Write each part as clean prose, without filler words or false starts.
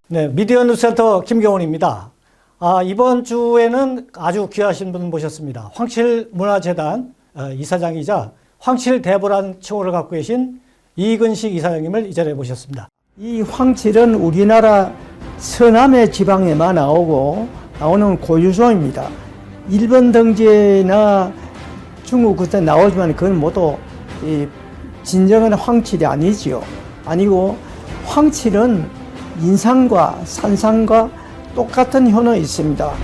네, 미디어 뉴스센터 김경훈입니다. 이번 주에는 아주 귀하신 분 모셨습니다. 황칠문화재단 이사장이자 황칠대보란 칭호를 갖고 계신 이근식 이사장님을 이 자리에 모셨습니다. 이 황칠은 우리나라 서남의 지방에만 나오는 고유종입니다. 일본 등재나 중국 그때 나오지만 그건 모두 진정한 황칠이 아니지요. 아니고 황칠은 인상과 산상과 똑같은 효능이 있습니다.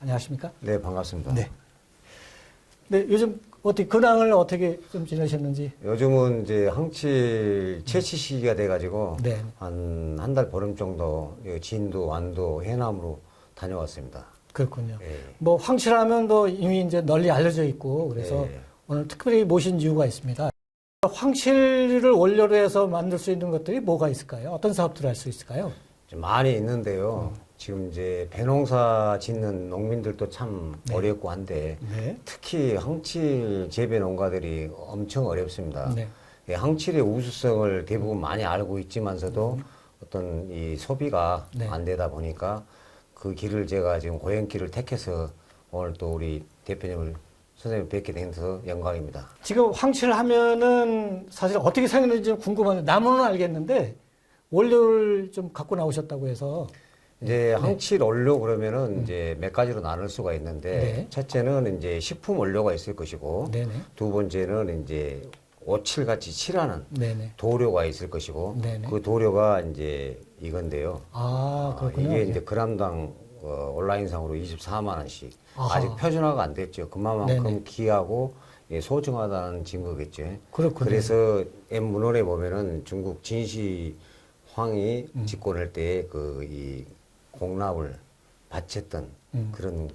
안녕하십니까? 네, 반갑습니다. 네. 네, 요즘 어떻게 근황을 어떻게 좀 지내셨는지? 요즘은 이제 황칠 채취 시기가 돼가지고 네. 한 달 보름 정도 진도, 완도, 해남으로 다녀왔습니다. 그렇군요. 예. 뭐 황칠하면 또 이미 이제 널리 알려져 있고 그래서 예. 오늘 특별히 모신 이유가 있습니다. 황칠을 원료로 해서 만들 수 있는 것들이 뭐가 있을까요? 어떤 사업들을 할 수 있을까요? 좀 많이 있는데요. 지금 이제 배농사 짓는 농민들도 참 네. 어렵고 한데 네. 특히 황칠 재배 농가들이 엄청 어렵습니다. 네. 예, 황칠의 우수성을 대부분 많이 알고 있지만서도 어떤 이 소비가 네. 안 되다 보니까 그 길을 제가 지금 고행길을 택해서 오늘 또 우리 대표님을 선생님 뵙게 돼서 영광입니다. 지금 황칠 하면은 사실 어떻게 생겼는지 좀 궁금한데 나무는 알겠는데 원료를 좀 갖고 나오셨다고 해서 이제 황칠 원료 그러면은 이제 몇 가지로 나눌 수가 있는데 네. 첫째는 이제 식품 원료가 있을 것이고 네네. 두 번째는 이제 오칠 같이 칠하는 네네. 도료가 있을 것이고 네네. 그 도료가 이제 이건데요. 그렇군요. 이게 예. 이제 그람당 온라인상으로 24만 원씩 아하. 아직 표준화가 안 됐죠. 그만큼 네네. 귀하고 소중하다는 증거겠죠. 그렇군요. 그래서 M 문헌에 보면은 중국 진시 황이 집권할 때 그 이 공납을 바쳤던 그런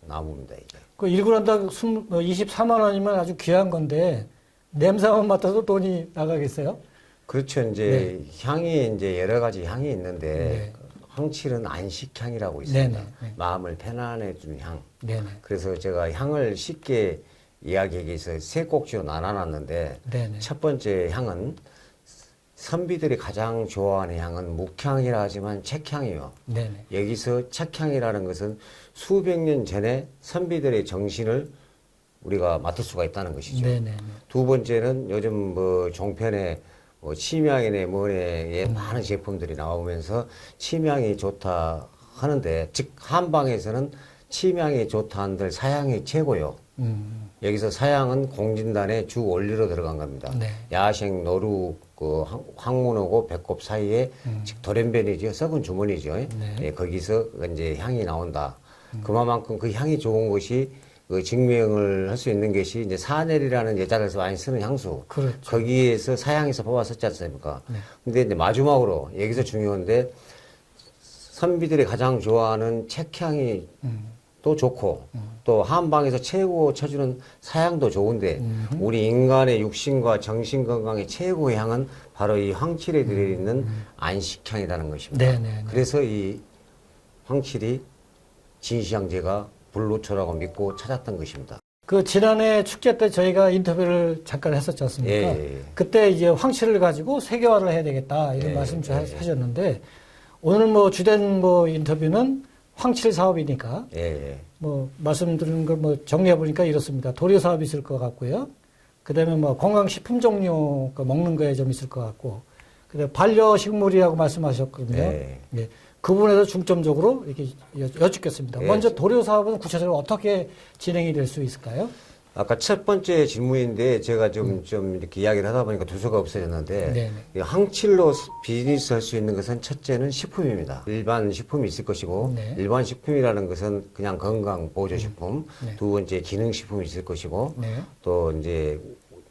나무입니다. 이게. 그 1g당 24만 원이면 아주 귀한 건데 냄새만 맡아도 돈이 나가겠어요? 그렇죠. 이제 향이 이제 여러 가지 향이 있는데 네. 황칠은 안식향이라고 있습니다. 네네. 네. 마음을 편안해 주는 향. 네네. 그래서 제가 향을 쉽게 이야기하기 위해서 세 꼭지로 나눠놨는데 네네. 첫 번째 향은 선비들이 가장 좋아하는 향은 묵향이라 하지만 책향이요. 네네. 여기서 책향이라는 것은 수백 년 전에 선비들의 정신을 우리가 맡을 수가 있다는 것이죠. 네네. 두 번째는 요즘 뭐 종편에 뭐 침향이네 뭐네 많은 제품들이 나오면서 침향이 좋다 하는데 즉 한방에서는 침향이 좋다 한들 사향이 최고요. 여기서 사향은 공진단의 주 원료로 들어간 겁니다. 네. 야생, 노루, 그 황문하고 배꼽 사이에 즉 돌연변이죠. 썩은 주머니죠. 네. 예, 거기서 이제 향이 나온다. 그만큼 그 향이 좋은 것이 그 증명을 할 수 있는 것이 이제 사넬이라는 여자들에서 많이 쓰는 향수. 그렇죠. 거기에서 사향에서 뽑았었지 않습니까? 네. 근데 이제 마지막으로 여기서 중요한데 선비들이 가장 좋아하는 책향이 또 좋고 또 한방에서 최고 쳐주는 사향도 좋은데 우리 인간의 육신과 정신 건강의 최고의 향은 바로 이 황칠에 들어있는 안식향이라는 것입니다. 네네네. 그래서 이 황칠이 진시황제가 불로초라고 믿고 찾았던 것입니다. 그 지난해 축제 때 저희가 인터뷰를 잠깐 했었지 않습니까? 예. 그때 이제 황칠을 가지고 세계화를 해야 되겠다 이런 예, 말씀 예. 하셨는데 오늘 뭐 주된 뭐 인터뷰는 황칠 사업이니까 예, 예. 뭐 말씀드리는 걸 뭐 정리해 보니까 이렇습니다. 도료 사업이 있을 것 같고요. 그다음에 뭐 건강식품 종류 먹는 거에 좀 있을 것 같고, 그다음에 반려식물이라고 말씀하셨거든요. 네. 예. 그 부분에서 중점적으로 이렇게 여쭙겠습니다. 네. 먼저 도료 사업은 구체적으로 어떻게 진행이 될 수 있을까요? 아까 첫 번째 질문인데 제가 좀 이렇게 이야기를 하다 보니까 두서가 없어졌는데 네네. 이 황칠로 비즈니스 할 수 있는 것은 첫째는 식품입니다. 일반 식품이 있을 것이고 네. 일반 식품이라는 것은 그냥 건강 보조 식품. 네. 두 번째 기능 식품이 있을 것이고 네. 또 이제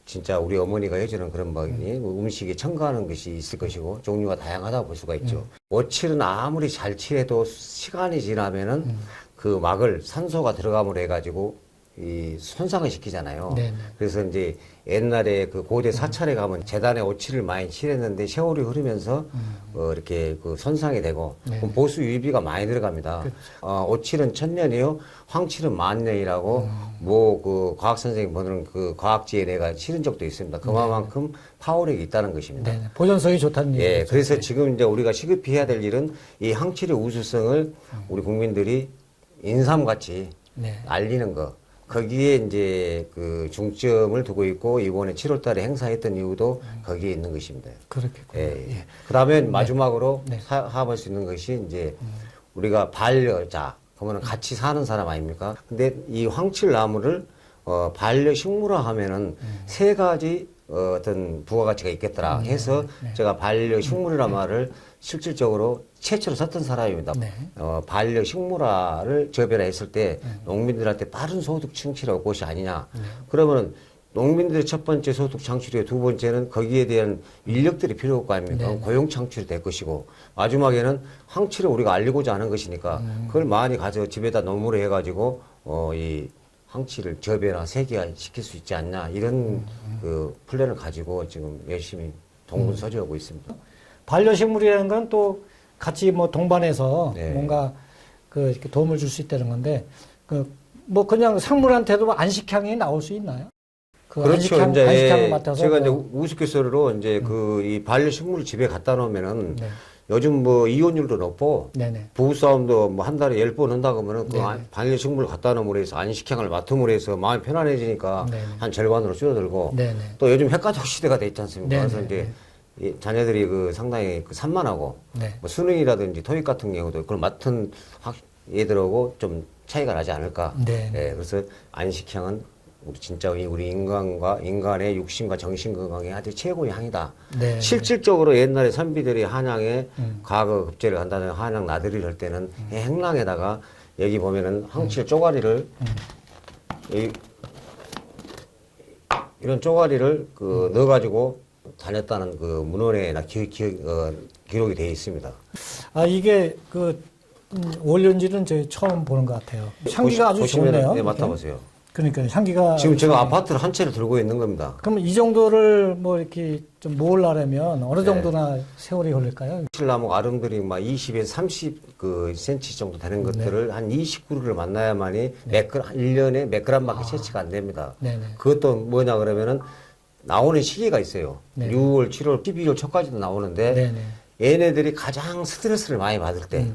진짜 우리 어머니가 해주는 그런 뭐 음식에 첨가하는 것이 있을 것이고 종류가 다양하다고 볼 수가 있죠. 오칠은 아무리 잘 칠해도 시간이 지나면은 그 막을 산소가 들어감으로 해가지고 이 손상을 시키잖아요. 네네. 그래서 이제 옛날에 그 고대 사찰에 가면 재단에 오칠을 많이 칠했는데 세월이 흐르면서 이렇게 그 손상이 되고 네. 그럼 보수 유의비가 많이 들어갑니다. 오칠은 1000년이요, 황칠은 10,000년이라고 뭐 그 과학 선생님 보는 그 과학지에 내가 실은 적도 있습니다. 그만큼 파워력이 있다는 것입니다. 네. 보존성이 좋다는 얘기죠. 예, 그래서 지금 이제 우리가 시급히 해야 될 일은 이 황칠의 우수성을 우리 국민들이 인삼같이 네. 알리는 거. 거기에 이제 그 중점을 두고 있고 이번에 7월 달에 행사했던 이유도 거기에 있는 것입니다. 그렇겠군요. 예. 예. 그 다음에 마지막으로 네. 사업할 수 있는 것이 이제 우리가 반려자, 그러면 같이 사는 사람 아닙니까? 근데 이 황칠나무를 반려식물화 하면은 세 가지 어떤 부가가치가 있겠더라 해서 제가 반려식물이란 말을 실질적으로 최초로 썼던 사람입니다. 네. 반려식물화를 재배했을 때 농민들한테 빠른 소득 창출의 곳이 아니냐. 그러면은 농민들의 첫 번째 소득 창출이고 두 번째는 거기에 대한 인력들이 필요할 거 아닙니까? 네. 고용 창출이 될 것이고 마지막에는 황칠을 우리가 알리고자 하는 것이니까 그걸 많이 가져 집에다 노무를 해가지고 이 황칠을 재배나 세계화 시킬 수 있지 않냐 이런 그 플랜을 가지고 지금 열심히 동분서주하고 있습니다. 반려식물이라는 건 또 같이 뭐 동반해서 네. 뭔가 그 이렇게 도움을 줄 수 있다는 건데 그 뭐 그냥 상물한테도 안식향이 나올 수 있나요? 그 그렇죠. 안식향을 이제 맡아서 제가 이제 뭐, 우스갯소리로 이제 그 이 반려식물을 집에 갖다 놓으면은 네. 요즘 뭐 이혼율도 높고 네네. 부부싸움도 뭐 한 달에 10번 한다 그러면은 그 네네. 반려식물을 갖다 놓음으로 해서 안식향을 맡음으로 해서 마음이 편안해지니까 네네. 한 절반으로 줄어들고 네네. 또 요즘 핵가족 시대가 돼 있지 않습니까? 네네. 그래서 이제 이 자녀들이 그 상당히 그 산만하고 네. 뭐 수능이라든지 토익 같은 경우도 그걸 맡은 얘들하고 좀 차이가 나지 않을까. 네. 예, 그래서 안식향은 우리 진짜 우리 인간의 육신과 정신 건강에 아주 최고의 향이다. 네. 실질적으로 옛날에 선비들이 한양에 과거 급제를 한다는 한양 나들이를 할 때는 이 행랑에다가 여기 보면은 황칠 쪼가리를 이런 쪼가리를 그 넣어가지고 다녔다는 그 문헌에 기록이 되어 있습니다. 아 이게 그 원료인지는 저 처음 보는 것 같아요. 향기가 아주 보시면은, 좋네요. 네, 맡아보세요. 그러니까 향기가 지금 제가 아파트를 한 채를 들고 있는 겁니다. 그럼 이 정도를 뭐 이렇게 좀 모으려면 어느 네. 정도나 세월이 걸릴까요? 실나무 아름들이 막 20에서 30 그 센치 정도 되는 네. 것들을 한 20그루를 만나야만이 몇 그램, 1년에 몇 그램밖에 채취가 안 됩니다. 네네. 그것도 뭐냐 그러면은 나오는 시기가 있어요. 네. 6월, 7월, 12월 초까지도 나오는데 네네. 얘네들이 가장 스트레스를 많이 받을 때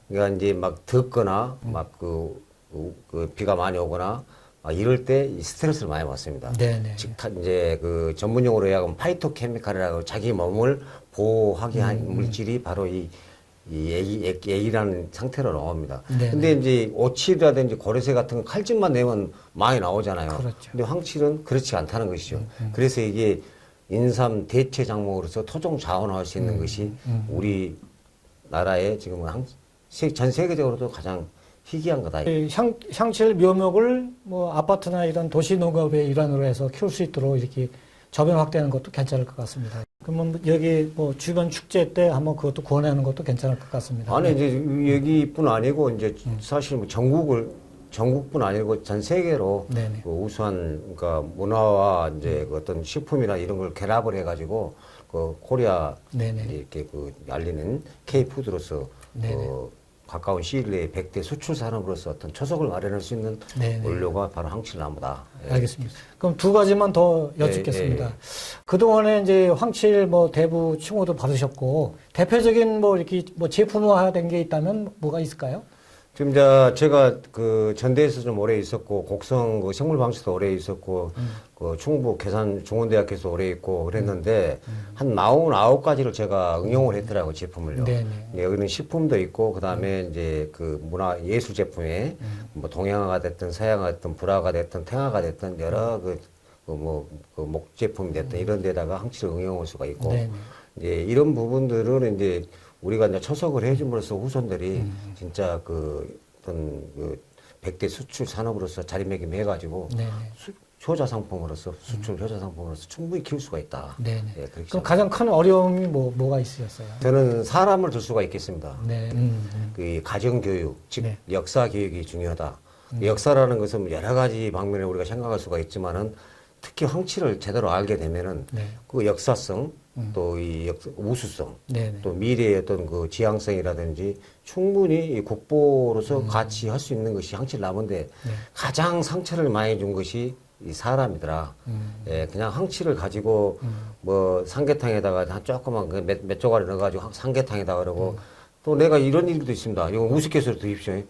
그러니까 이제 막 덥거나 막 그 비가 많이 오거나 막 이럴 때 이 스트레스를 많이 받습니다. 네네. 즉 이제 그 전문용어로 해야하면 파이토케미칼이라고 자기 몸을 보호하게 한 물질이 바로 이 애기라는 상태로 나옵니다. 네네. 근데 이제 오칠이라든지 고래새 같은 건 칼집만 내면 많이 나오잖아요. 그렇죠. 근데 황칠은 그렇지 않다는 것이죠. 그래서 이게 인삼 대체 작목으로서 토종 자원화할 수 있는 것이 우리 나라의 지금 전 세계적으로도 가장 희귀한 거다. 이 향칠 묘목을 뭐 아파트나 이런 도시 농업의 일환으로 해서 키울 수 있도록 이렇게 저변 확대하는 것도 괜찮을 것 같습니다. 그러면 여기 뭐 주변 축제 때 한번 그것도 구원하는 것도 괜찮을 것 같습니다. 아니 이제 여기뿐 아니고 이제 사실 뭐 전국뿐 아니고 전 세계로 네네. 그 우수한 그러니까 문화와 이제 그 어떤 식품이나 이런 걸 결합을 해가지고 그 코리아 네네. 이렇게 그 알리는 K푸드로서 네네. 그 가까운 시일 내에 100대 수출 산업으로서 어떤 초석을 마련할 수 있는 네네. 원료가 바로 황칠나무다. 예. 알겠습니다. 그럼 두 가지만 더 여쭙겠습니다. 예, 예. 그동안에 이제 황칠 뭐 대부 칭호도 받으셨고 대표적인 뭐 이렇게 뭐 제품화된 게 있다면 뭐가 있을까요? 지금 제가 그 전대에서 좀 오래 있었고 곡성 그 생물방식도 오래 있었고 그 충북 계산 중원대학교에서 오래 있고 그랬는데 한 49가지를 제가 응용을 했더라고요, 제품을요. 네네. 예, 여기는 식품도 있고 그다음에 이제 그 문화 예술 제품에 뭐 동양화가 됐든 서양화가 됐든 불화가 됐든 탱화가 됐든 여러 그 목 제품이 됐든 이런 데다가 황칠을 응용할 수가 있고 네네. 이제 이런 부분들은 이제 우리가 이제 초석을 해줌으로써 후손들이 진짜 그 어떤 그 100대 수출 산업으로서 자리매김해가지고 네네. 효자 상품으로서 수출 효자 상품으로서 충분히 키울 수가 있다. 네네. 예, 그렇게 그럼 생각합니다. 가장 큰 어려움이 뭐가 있으셨어요? 저는 사람을 둘 수가 있겠습니다. 네. 그 가정 교육, 즉 네. 역사 교육이 중요하다. 역사라는 것은 여러 가지 방면에 우리가 생각할 수가 있지만은 특히 황치를 제대로 알게 되면은 네. 그 역사성 또 이 우수성 네. 또 미래의 어떤 그 지향성이라든지 충분히 이 국보로서 같이 할 수 있는 것이 황칠 나무인데 가장 상처를 많이 준 것이 이 사람이더라. 예, 그냥 황치를 가지고 뭐 삼계탕에다가 한 조그만 그 몇 조각을 넣어가지고 삼계탕에다 그러고 또 내가 이런 일도 있습니다. 이거 우습게서 드십시오.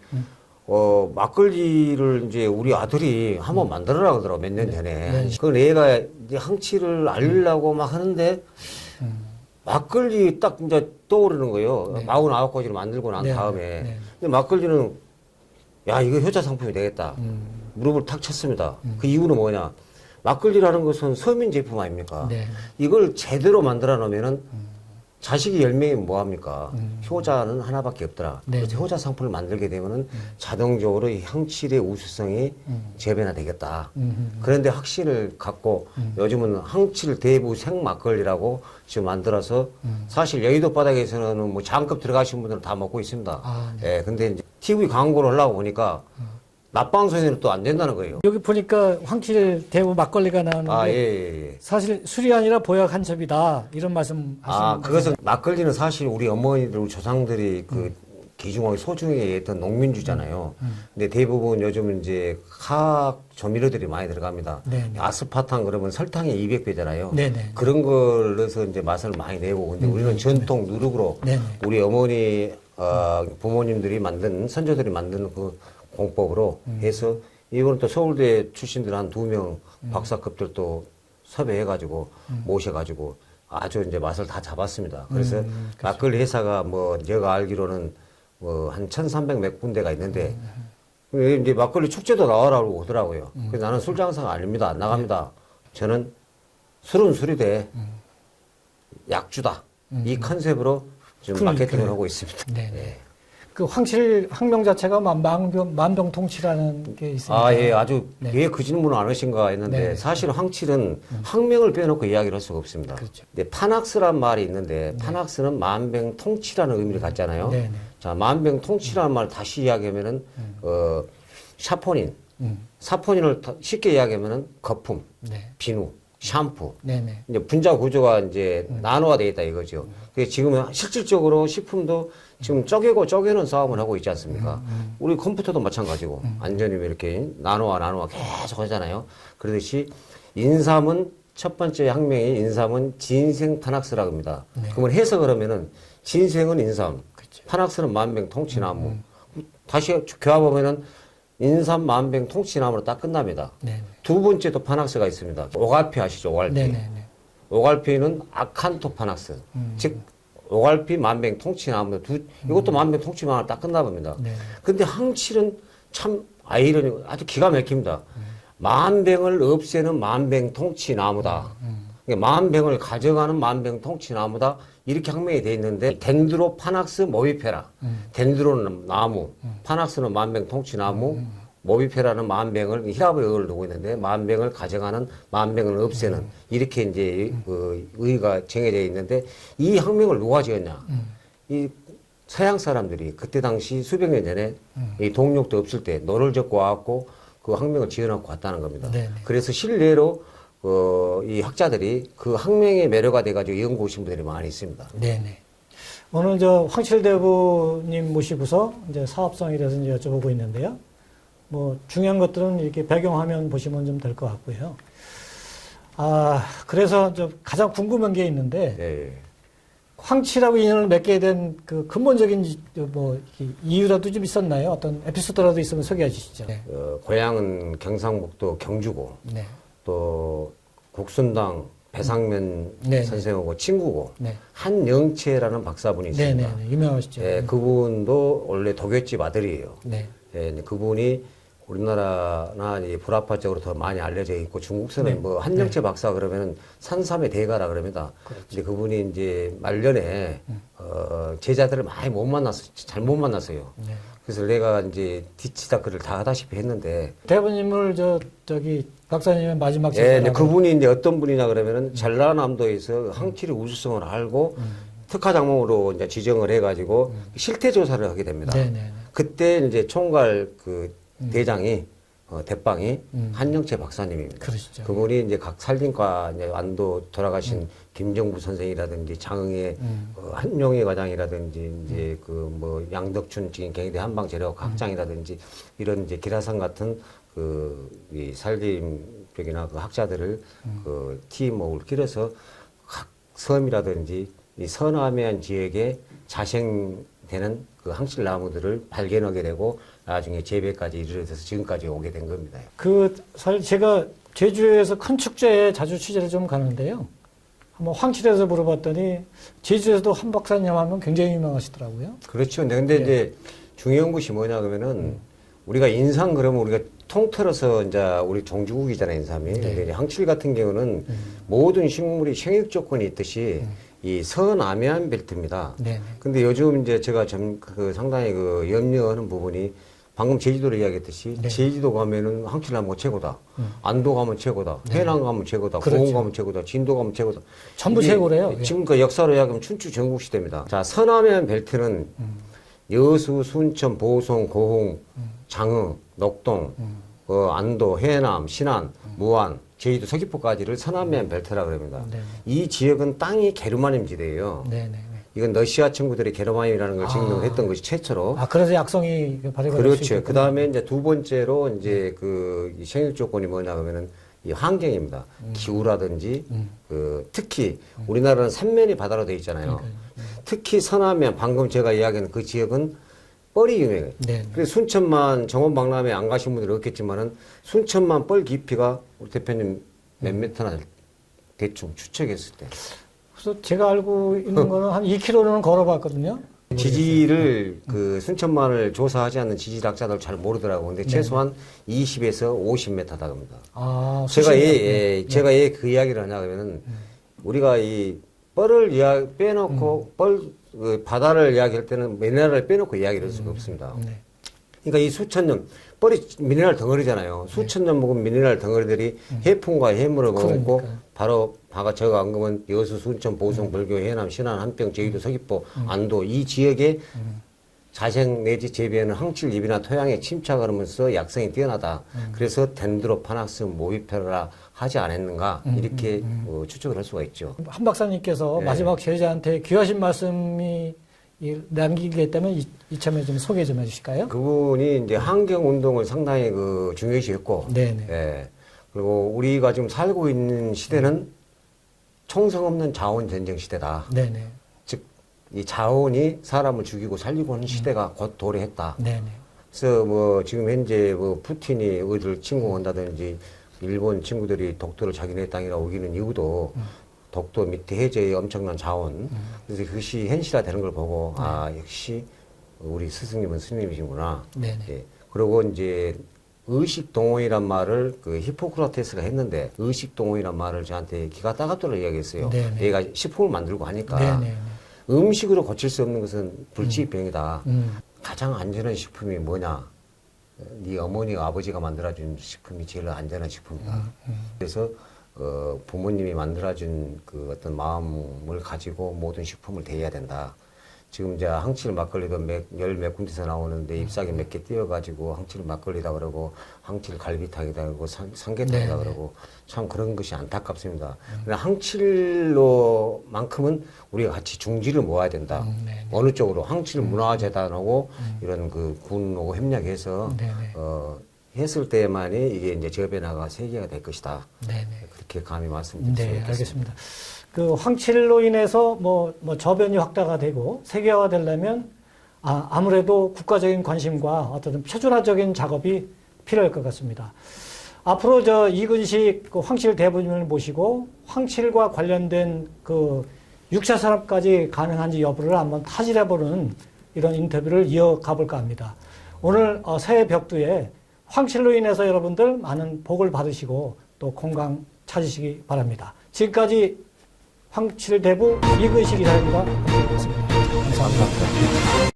막걸리를 이제 우리 아들이 한번 만들어라 그러더라고 몇 년 전에. 그 애가 이제 황치를 알리려고 막 하는데 막걸리 딱 이제 떠오르는 거예요. 49가지를 만들고 난 다음에. 근데 막걸리는 야, 이거 효자 상품이 되겠다. 무릎을 탁 쳤습니다. 그 이유는 뭐냐? 막걸리라는 것은 서민 제품 아닙니까? 네. 이걸 제대로 만들어 놓으면은 자식이 10명이면 뭐합니까? 효자는 하나밖에 없더라. 네. 그래서 효자 상품을 만들게 되면은 자동적으로 이 향칠의 우수성이 재변화되겠다. 그런데 확신을 갖고 요즘은 향칠 대부 생막걸리라고 지금 만들어서 사실 여의도 바닥에서는 뭐 장급 들어가신 분들은 다 먹고 있습니다. 아, 예, 근데 이제 TV 광고를 하려고 보니까 낮방송에는 또 안 된다는 거예요. 여기 보니까 황칠 대우 막걸리가 나오는데 아, 예. 사실 술이 아니라 보약 한 첩이다 이런 말씀 하시는 아, 그것은 막걸리는 사실 우리 어머니들, 우리 조상들이 그 귀중하게 소중히 했던 농민주잖아요. 근데 대부분 요즘 이제 화학 조미료들이 많이 들어갑니다. 네네. 아스파탐 그러면 설탕이 200배잖아요. 네네. 그런 걸 넣어서 이제 맛을 많이 내고, 근데 우리는 전통 누룩으로 네네. 우리 어머니, 부모님들이 만든, 선조들이 만든 그 공법으로 해서 이번에 또 서울대 출신들 한 2명 박사급들도 섭외해가지고 모셔가지고 아주 이제 맛을 다 잡았습니다. 그래서 막걸리 회사가 뭐 제가 알기로는 뭐 한 1,300 몇 군데가 있는데 이제 막걸리 축제도 나와라고 오더라고요. 그래서 나는 술 장사가 아닙니다. 안 나갑니다. 저는 술은 술이되 약주다. 이 컨셉으로 지금 마케팅을 하고 있습니다. 네. 예. 그 황칠 학명 자체가 만병통치라는 게 있습니다. 아, 예, 아주 네. 왜 그 질문을 안 하신가 했는데 네. 사실 황칠은 학명을 빼놓고 이야기를 할 수가 없습니다. 그렇죠. 근데 파낙스란 말이 있는데 파낙스는 만병통치라는 의미를 갖잖아요. 네, 네. 자, 만병통치라는 말을 다시 이야기하면은 샤포닌, 사포닌을 쉽게 이야기하면은 거품, 네. 비누, 샴푸. 네네. 이제 분자 구조가 이제 나노화 되어 있다 이거죠. 그래서 지금은 실질적으로 식품도 지금 쪼개는 싸움을 하고 있지 않습니까? 우리 컴퓨터도 마찬가지고 완전히 이렇게 나노화 계속 하잖아요. 그러듯이 인삼은 첫 번째 학명이 인삼은 진생타낙스라고 합니다. 그러면 해석을 하면은 진생은 인삼, 타낙스는 만병통치나무. 다시 교합하면은 인삼 만병통치나무로 딱 끝납니다. 네네. 두 번째 또 파낙스가 있습니다. 오갈피 아시죠? 오갈피. 네네네. 오갈피는 아칸토파낙스. 즉 오갈피 만병통치나무 이것도 만병통치나무로 딱 끝나봅니다. 네. 근데 항칠은 참 아이러니 아주 기가 막힙니다. 만병을 없애는 만병통치나무다. 그러니까 만병을 가져가는 만병통치나무다. 이렇게 학명이 돼 있는데 덴드로파낙스 모비페라. 덴드로는 나무, 파낙스는 만병통치나무, 모비페라는 만병을 히라브 어를 두고 있는데 만병을 가져가는 만병을 없애는 이렇게 이제 그 의의가 정해져 있는데 이 학명을 누가 지었냐? 이 서양 사람들이 그때 당시 수백 년 전에 이 동력도 없을 때 노를 젓고 와갖고 그 학명을 지어놓고 왔다는 겁니다. 네네. 그래서 실례로 이 학자들이 그 학명에 매료가 돼가지고 연구 오신 분들이 많이 있습니다. 네네. 오늘 저 황칠 대부님 모시고서 이제 사업성에 대해서 이제 여쭤보고 있는데요. 뭐 중요한 것들은 이렇게 배경화면 보시면 좀 될 것 같고요. 아, 그래서 저 가장 궁금한 게 있는데 네. 황칠하고 인연을 맺게 된 그 근본적인 뭐 이유라도 좀 있었나요? 어떤 에피소드라도 있으면 소개해 주시죠. 네. 고향은 경상북도 경주고 네. 또 국순당 배상면 네, 선생하고 친구고 네. 한영채라는 박사분이 있습니다. 네네. 유명하시죠. 예, 그분도 원래 도교집 아들이에요. 네. 예, 이제 그분이 우리나라나 이 불합화 쪽으로 더 많이 알려져 있고 중국서는 네. 뭐 한영채 박사 그러면은 산삼의 대가라 그럽니다. 그렇죠. 이제 그분이 이제 말년에 제자들을 많이 못 만났어, 잘못 만났어요. 네. 그래서 내가 이제 뒤치다크를 다 하다시피 했는데 대부님을 저기 박사님의 마지막 예, 근데 제자라고- 그분이 이제 어떤 분이냐 그러면은 전라남도에서 항칠의 우수성을 알고 특화장목으로 이제 지정을 해가지고 실태 조사를 하게 됩니다. 네네. 그때 이제 총괄 그 대장이 대빵이 한영채 박사님입니다. 그러시죠. 그분이 이제 각 살림과 이제 안도 돌아가신 김정부 선생이라든지 장흥의 한용희 과장이라든지 이제 그 뭐 양덕춘 지금 경희대 한방재래학 학장이라든지 이런 이제 기라상 같은 이 살림 쪽이나 그 학자들을 그 팀워크를 길어서 각 섬이라든지 이 서남해안 지역에 자생되는 그 항실나무들을 발견하게 되고 나중에 재배까지 이르러서 지금까지 오게 된 겁니다. 사실 제가 제주에서 큰 축제에 자주 취재를 좀 가는데요. 한번 황칠에서 물어봤더니 제주에서도 한 박사님 하면 굉장히 유명하시더라고요. 그렇죠. 근데 이제 중요한 것이 뭐냐 그러면은 우리가 인삼 그러면 우리가 통틀어서 이제 우리 종주국이잖아요, 인삼이. 근데 이제 항칠 같은 경우는 모든 식물이 생육 조건이 있듯이 이 서남해안 벨트입니다. 근데 요즘 이제 제가 상당히 염려하는 부분이 방금 제주도를 이야기했듯이 제주도 가면은 항칠나무가 최고다. 안도 가면 최고다. 해남 가면 최고다. 고흥 가면 최고다. 진도 가면 최고다. 전부 최고래요. 지금 그 역사로 이야기하면 춘추 전국 시대입니다. 자, 서남해안 벨트는 여수, 순천, 보성, 고흥, 장흥, 녹동, 안도, 해남, 신안, 무안, 제주도 서귀포까지를 서남해안 벨트라고 합니다. 이 지역은 땅이 게르마늄 지대예요. 이건 러시아 친구들이 게르마늄이라는 걸 증명을 했던 것이 최초로. 그래서 약성이 발휘가 될 수 그렇죠. 그 다음에 이제 두 번째로 이제 이 생육 조건이 뭐냐 하면은 이 환경입니다. 기후라든지 특히 우리나라는 삼면이 바다로 되어 있잖아요. 특히 서남해안 방금 제가 이야기한 그 지역은 뻘이 유명해요. 그래서 순천만 정원 박람회 안 가신 분들이 없겠지만은 순천만 뻘 깊이가 우리 대표님 몇 미터나 대충 추측했을 때. 그래서 제가 알고 있는 거는 한 2km는 걸어봤거든요. 지지를 순천만을 조사하지 않는 지질학자들 잘 모르더라고. 근데 최소한 20에서 50m다 겁니다. 제가 왜 그 이야기를 하냐 그러면은 우리가 이 뻘을 빼놓고 바다를 이야기할 때는 미네랄을 빼놓고 이야기를 할 수가 없습니다. 그러니까 이 수천 년 뻘이 미네랄 덩어리잖아요. 수천 년 묵은 미네랄 덩어리들이 해풍과 해물을 먹고 바로 제가 안 그러면 여수, 순천, 보성, 벌교, 해남, 신안, 한평, 제주도, 서귀포, 안도 이 지역에 자생 내지 재배하는 항칠잎이나 토양에 침착을 하면서 약성이 뛰어나다. 그래서 덴드로파낙스 모비페라 하지 않았는가 이렇게 추측을 할 수가 있죠. 한 박사님께서 마지막 제자한테 귀하신 말씀이 남기게 있다면 이참에 좀 소개 좀 해주실까요? 그분이 이제 환경 운동을 상당히 중요시했고, 그리고 우리가 지금 살고 있는 시대는 총성 없는 자원 전쟁 시대다. 즉, 이 자원이 사람을 죽이고 살리고 하는 시대가 곧 도래했다. 그래서 지금 현재 푸틴이 어디를 침공한다든지 일본 친구들이 독도를 자기네 땅이라고 우기는 이유도 독도 밑에 해저의 엄청난 자원. 그래서 그것이 현실화되는 걸 보고 역시 우리 스승님은 스님이시구나. 그리고 이제 의식동원이란 말을 히포크라테스가 했는데 의식동원이란 말을 저한테 기가 따갑도록 이야기했어요. 얘가 식품을 만들고 하니까 음식으로 고칠 수 없는 것은 불치병이다. 가장 안전한 식품이 뭐냐? 네 어머니가 아버지가 만들어준 식품이 제일 안전한 식품이다. 그래서 부모님이 만들어준 어떤 마음을 가지고 모든 식품을 대해야 된다. 지금 이제 항칠 막걸리도 열 몇 군데서 나오는데 잎사귀 몇 개 띄어가지고 항칠 막걸리다 그러고 항칠 갈비탕이다 그러고 삼계탕이다 그러고 참 그런 것이 안타깝습니다. 항칠로만큼은 우리가 같이 중지를 모아야 된다. 어느 쪽으로 항칠 문화재단하고 이런 군하고 협력해서 했을 때만이 이게 이제 저변화가 세계가 될 것이다. 그렇게 감히 말씀드릴 수 있겠습니다. 알겠습니다. 황칠로 인해서 저변이 확대가 되고 세계화가 되려면 아무래도 국가적인 관심과 어떤 표준화적인 작업이 필요할 것 같습니다. 앞으로 이근식 황칠 대부님을 모시고 황칠과 관련된 육체 산업까지 가능한지 여부를 한번 타질해보는 이런 인터뷰를 이어가 볼까 합니다. 오늘 새해 벽두에 황칠로 인해서 여러분들 많은 복을 받으시고 또 건강 찾으시기 바랍니다. 지금까지 황칠대부 이근식 이사님과 함께했습니다. 감사합니다.